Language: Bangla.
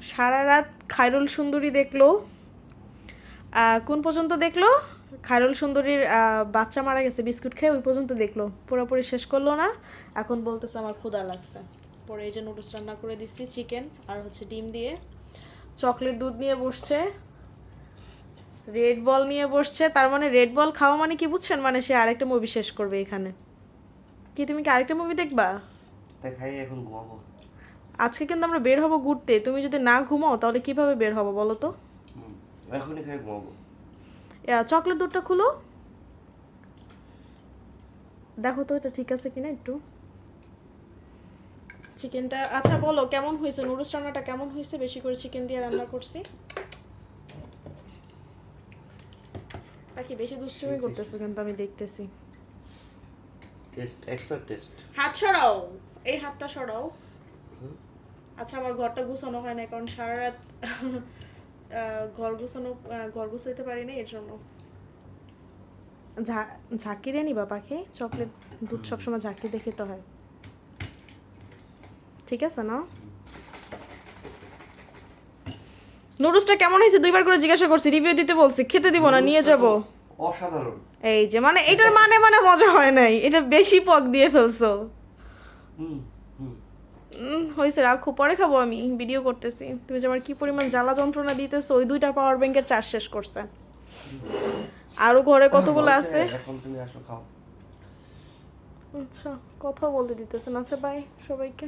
সারা রাত খায়রুল সুন্দরী দেখলো। কোন পর্যন্ত দেখলো? খায়রুল সুন্দরীর বাচ্চা মারা গেছে বিস্কুট খেয়ে, ওই পর্যন্ত দেখলো, পুরোপুরি শেষ করলো না। এখন বলতেছে আমার ক্ষুধা লাগছে। পরে এই যে নুডলস রান্না করে দিচ্ছি, চিকেন আর হচ্ছে ডিম দিয়ে। চকলেট দুধ নিয়ে বসছে, রেড বল নিয়ে বসছে। তার মানে রেড বল খাওয়া মানে কি বুঝছেন? মানে সে আরেকটা মুভি শেষ করবে এখানে। কি তুমি কি আরেকটা মুভি দেখবা? দেখাই এখন ঘুমাবো। আজকে কিন্তু আমরা বের হব ঘুরতে, তুমি যদি না ঘুমাও তাহলে কিভাবে বের হবো বলো তো? এখনই খাই ঘুমাবো। চকলেট দুধটা খুলো, দেখো তো এটা ঠিক আছে কিনা একটু। চিকেনটা আচ্ছা বলো কেমন হয়েছে, নুডলস রান্নাটা কেমন হয়েছে? বেশি করে চিকেন দিয়ে রান্না করছি। বাকি বেশি দুষ্টুমি করতেছো কিন্তু আমি দেখতেছি। Test extra test. হাত সরাও, এই হাতটা সরাও। আচ্ছা আমার ঘরটা গুছানো হয় না কারণ সারা রাত ঘর গুছাইতে পারি না, এর জন্য। ঝাঁকি দিয়ে নিবা পাখি, চকলেট দুধ সবসময় ঝাঁকি দিয়ে খেতে হয়, ঠিক আছে না? নুডলসটা কেমন হয়েছে দুইবার করে জিজ্ঞাসা করছি, রিভিউ দিতে বলছি, খেতে দিব না, নিয়ে যাব। অসাধারণ। এই যে মানে এটার মানে মজা হয় নাই, এটা বেশি পক দিয়ে ফেলছো। হয়েছে, রাখো, পরে খাবো, আমি ভিডিও করতেছি। তুমি যে আমার কি পরিমাণ জ্বালা যন্ত্রণা দিতেছো, ওই 2টা পাওয়ার ব্যাংকের চার্জ শেষ করছে। আরো ঘরে কতগুলো আছে। এখন তুমি আসো খাও। আচ্ছা কথা বলতে দিতেছেন, আচ্ছা বাই সবাইকে।